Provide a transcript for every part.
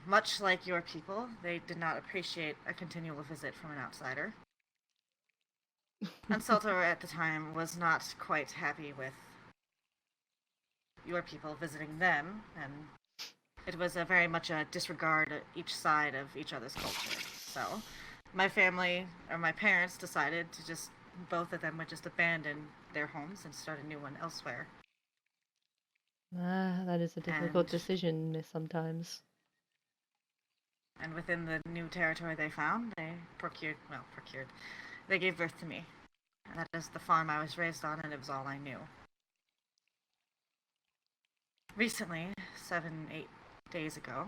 Much like your people, they did not appreciate a continual visit from an outsider. And Sultor at the time was not quite happy with your people visiting them, and it was a very much a disregard each side of each other's culture. So, my family, or my parents, decided to just, both of them would just abandon their homes and start a new one elsewhere. Ah, that is a difficult And decision sometimes. and within the new territory they found, they procured, they gave birth to me. And that is the farm I was raised on, and it was all I knew. Recently, 8 days ago,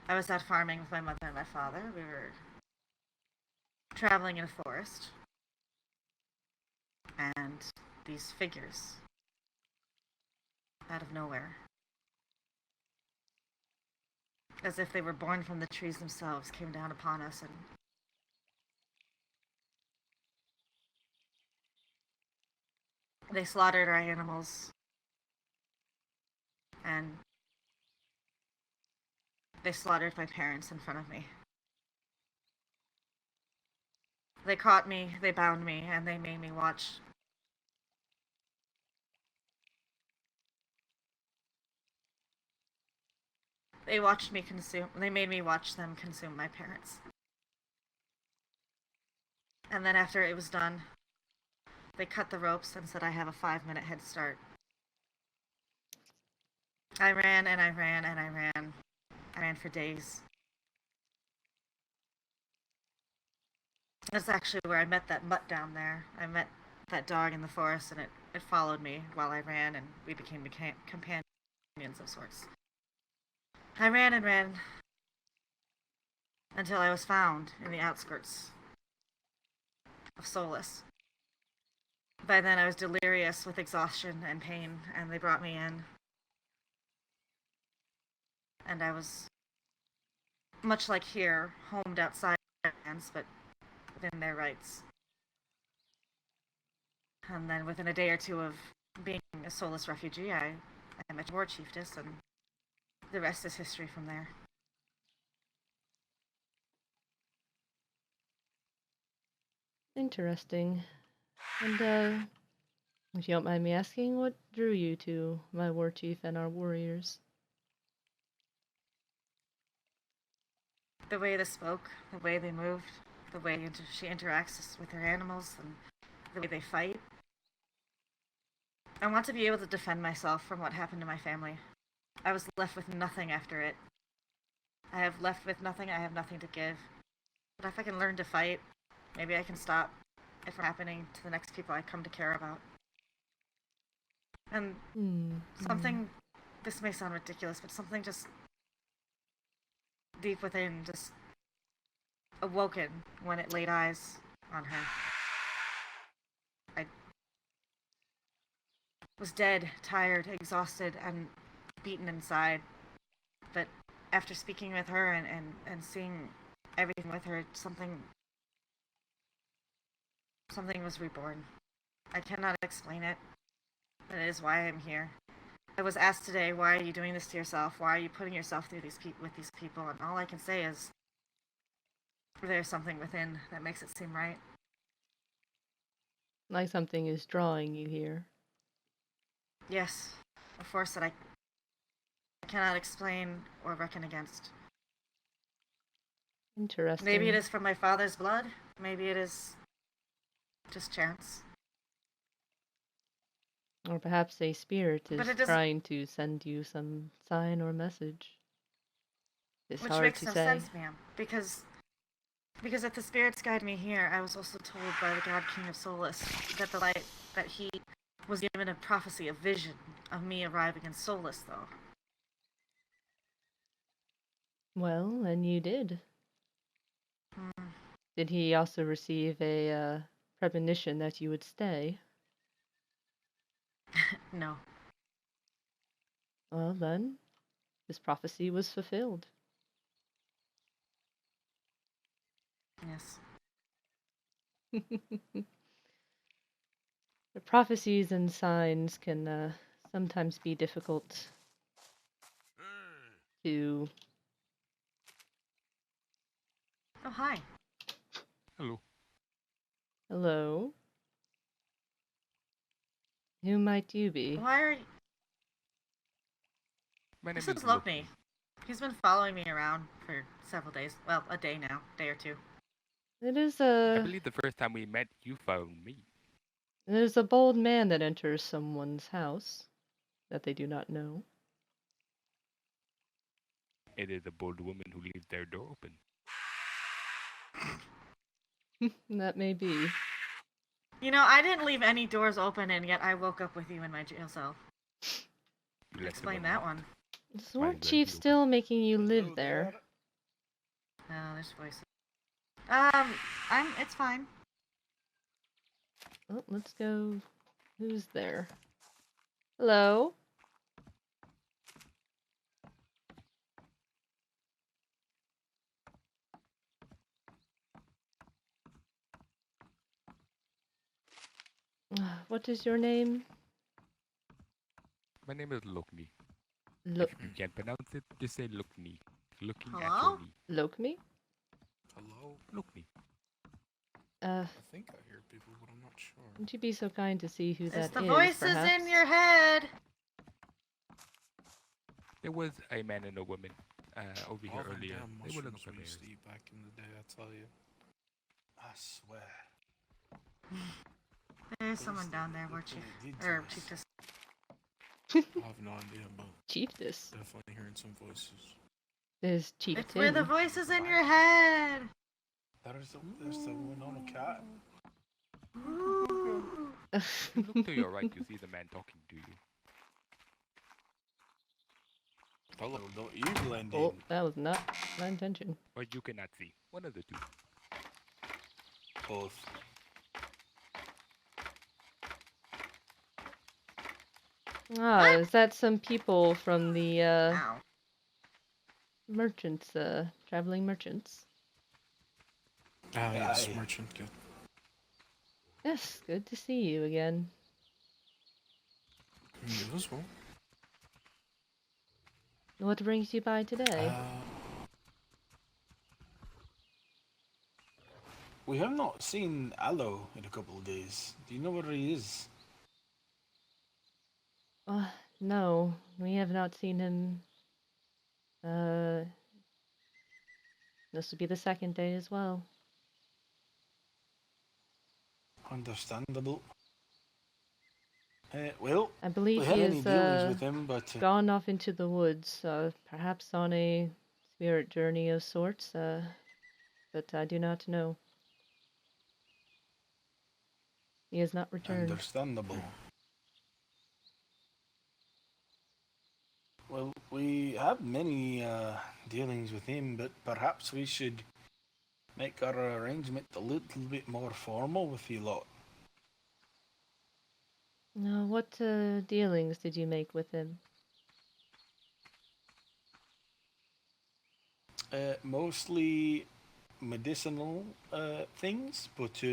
I was out farming with my mother and my father. We were traveling in a forest, and these figures, out of nowhere, as if they were born from the trees themselves, came down upon us, and they slaughtered our animals, and they slaughtered my parents in front of me. They caught me, they bound me, and they made me watch. They made me watch them consume my parents. And then after it was done, they cut the ropes and said I have a 5-minute head start. I ran and I ran and I ran. I ran for days. That's actually where I met that mutt down there. I met that dog in the forest, and it followed me while I ran, and we became companions of sorts. I ran and ran until I was found in the outskirts of Solus. By then I was delirious with exhaustion and pain, and they brought me in. And I was, much like here, homed outside their lands, but within their rights. And then within a day or two of being a Solus refugee, I met a war chiefess, and the rest is history from there. Interesting. And, if you don't mind me asking, what drew you to my war chief and our warriors? The way they spoke, the way they moved, the way she interacts with her animals, and the way they fight. I want to be able to defend myself from what happened to my family. I was left with nothing after it. I have left with nothing, I have nothing to give. But if I can learn to fight, maybe I can stop it from happening to the next people I come to care about. And something, this may sound ridiculous, but something just deep within just awoken when it laid eyes on her. I was dead, tired, exhausted, and beaten inside. But after speaking with her and seeing everything with her, something was reborn. I cannot explain it. That is why I'm here. I was asked today, why are you doing this to yourself? Why are you putting yourself through with these people? And all I can say is, there's something within that makes it seem right. Like something is drawing you here. Yes, a force that I cannot explain or reckon against. Interesting. Maybe it is from my father's blood. Maybe it is just chance. Or perhaps a spirit is trying to send you some sign or message. It's which hard makes to no say. sense, ma'am. Because if the spirits guide me here, I was also told by the God King of Solus that the light that he was given a prophecy, a vision of me arriving in Solus, though. Well, and you did. Did he also receive a premonition that you would stay? No. Well, then, his prophecy was fulfilled. Yes. The prophecies and signs can sometimes be difficult to. Oh, hi. Hello. Hello? Who might you be? Why are you... My This name is is Lokni. Loki. He's been following me around for several days. Well, a day now. Day or two. It is I a. believe the first time we met, you found me. It is a bold man that enters someone's house that they do not know. It is a bold woman who leaves their door open. That may be. You know, I didn't leave any doors open, and yet I woke up with you in my jail cell. You left them Explain that unlocked. one. Is Might Lord as well Chief be open. still making you live there? Oh, there's voices. It's fine. Oh, let's go. Who's there? Hello? What is your name? My name is Lokni. Lo- If you can't pronounce it, just say Lokni. Looking at Hello? your knee. Lokmi? Hello? Lokni. Uh, I think I hear people, but I'm not sure. would you be so kind to see who It's that the is, voices perhaps? in your head. There was a man and a woman over here All them earlier. damn They were looking mushrooms for we used bears. to eat back in the day, I tell you. I swear. There's someone down there, where Chief... Or Chiefess. I have no idea, but Chiefess. definitely hearing some voices. There's Chief It's where the Tim. voices in your head. There's the one on a cat. Ooh. If you look to your right, you see the man talking to you. Hello, don't you blend Oh, in. that was not my intention. Or you cannot see. One of the two. Both. Ah, is that some people from the Ow. merchants, traveling merchants? Ah, yes, Aye. merchant. Good. Yes, good to see you again. You as well. What brings you by today? We have not seen Aloe in a couple of days. Do you know where he is? No, we have not seen him. This would be the second day as well. Understandable. Well, I we believe had he any is dealings with him, but gone off into the woods, perhaps on a spirit journey of sorts, but I do not know. He has not returned. understandable. Well, we have many dealings with him, but perhaps we should make our arrangement a little bit more formal with you lot. What dealings did you make with him? Mostly medicinal things, but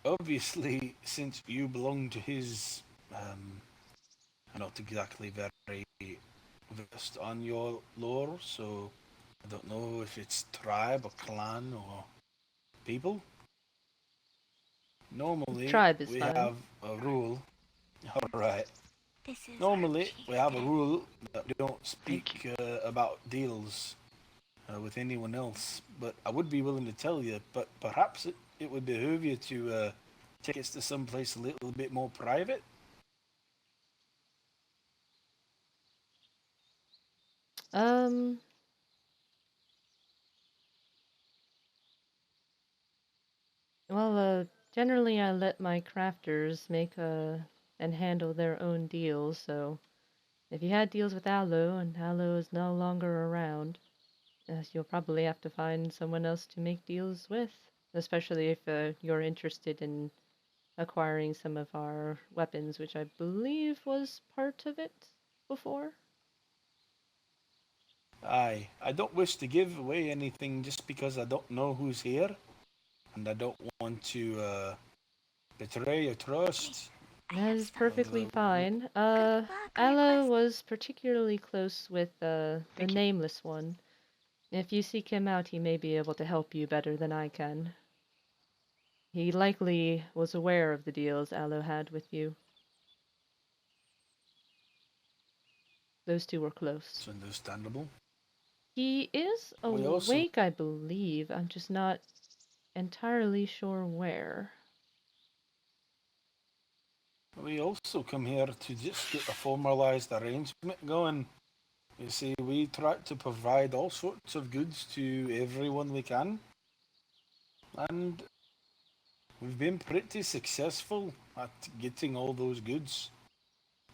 obviously, since you belong to his, I'm not exactly very versed on your lore, so I don't know if it's tribe or clan or people. Normally, Tribe is we fine. have a rule. All right. This is Normally, we have a Chief. rule that we don't speak about deals with anyone else. But I would be willing to tell you. But perhaps it would behoove you to take us to someplace a little bit more private. Um, well, generally I let my crafters make and handle their own deals, so if you had deals with Aloe and Aloe is no longer around, you'll probably have to find someone else to make deals with, especially if you're interested in acquiring some of our weapons, which I believe was part of it before. Aye, I don't wish to give away anything just because I don't know who's here, and I don't want to betray your trust. That is perfectly Uh, fine. Good luck on your Aloe quest. was particularly close with the nameless one. If you seek him out, he may be able to help you better than I can. He likely was aware of the deals Aloe had with you. Those two were close. It's understandable. He is We also awake, I believe. I'm just not entirely sure where. we also come here to just get a formalized arrangement going. You see, we try to provide all sorts of goods to everyone we can, and we've been pretty successful at getting all those goods.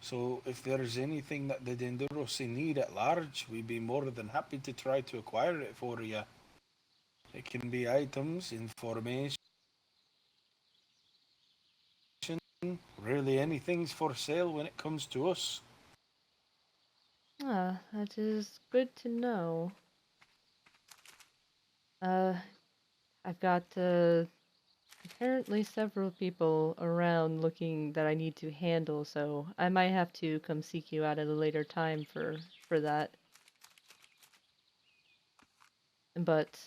So if there's anything that the Denderosi need at large, we'd be more than happy to try to acquire it for you. It can be items, information, really anything's for sale when it comes to us. Ah, that is good to know. Uh, I've got apparently several people around looking that I need to handle, so I might have to come seek you out at a later time for that. But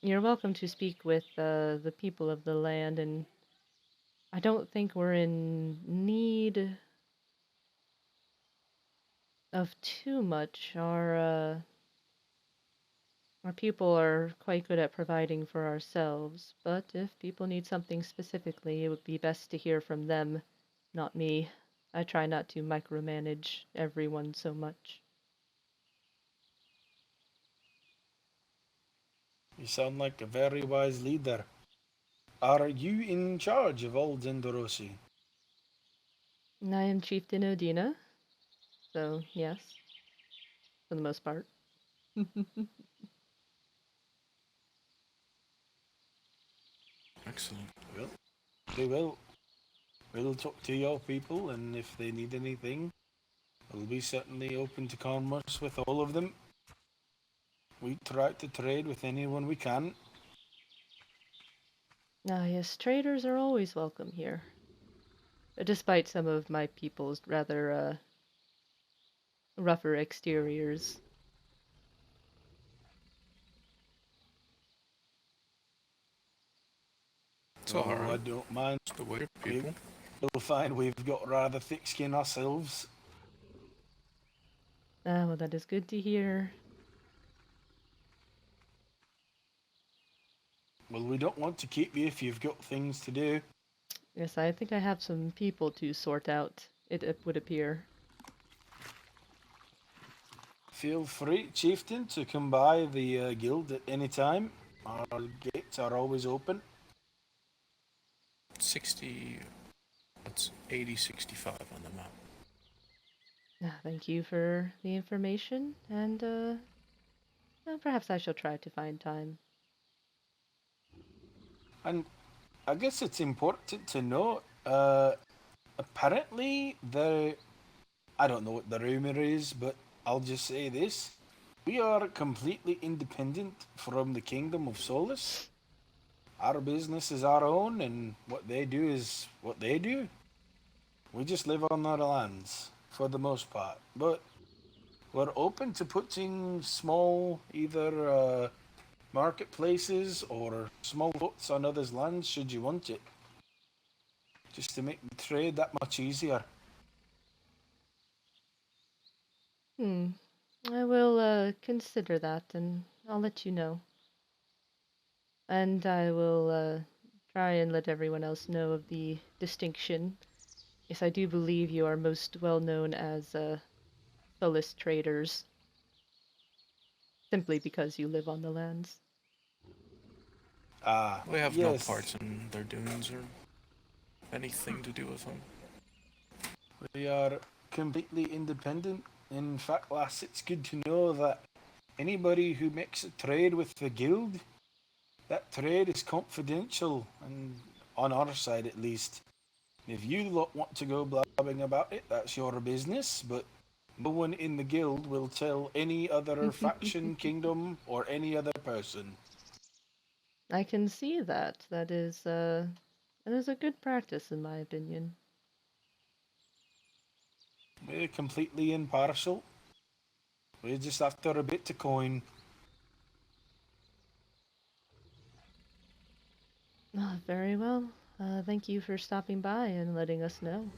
you're welcome to speak with the people of the land, and I don't think we're in need of too much. Our people are quite good at providing for ourselves, but if people need something specifically, it would be best to hear from them, not me. I try not to micromanage everyone so much. You sound like a very wise leader. Are you in charge of all Dendorosi? I am Chieftain Odina, so yes, for the most part. Excellent. Well, they will. We'll talk to your people, and if they need anything, we'll be certainly open to commerce with all of them. We try to trade with anyone we can. Ah, yes, traders are always welcome here, despite some of my people's rather rougher exteriors. It's Oh, I alright. don't mind. It's the way of We, people. we'll find we've got rather thick skin ourselves. Ah, well, that is good to hear. Well, we don't want to keep you if you've got things to do. Yes, I think I have some people to sort out, it would appear. Feel free, chieftain, to come by the guild at any time. Our gates are always open. 60. It's 8065 on the map. Ah, thank you for the information, and perhaps I shall try to find time. And I guess it's important to note, apparently, I don't know what the rumor is, but I'll just say this. We are completely independent from the Kingdom of Solus. Our business is our own, and what they do is what they do. We just live on our lands, for the most part. But we're open to putting small, either marketplaces or small boats on others' lands should you want it. Just to make the trade that much easier. Hmm. I will consider that, and I'll let you know. And I will try and let everyone else know of the distinction. Yes, I do believe you are most well known as Solis traders, simply because you live on the lands. Ah, We have no yes. parts in their doings or anything to do with them. We are completely independent. In fact, lass, it's good to know that anybody who makes a trade with the guild, that trade is confidential, and on our side at least. If you lot want to go blabbing about it, that's your business, but no one in the guild will tell any other faction, kingdom, or any other person. I can see that. That is and is a good practice in my opinion. We're completely impartial. We're just after a bit to coin. Very well. Thank you for stopping by and letting us know.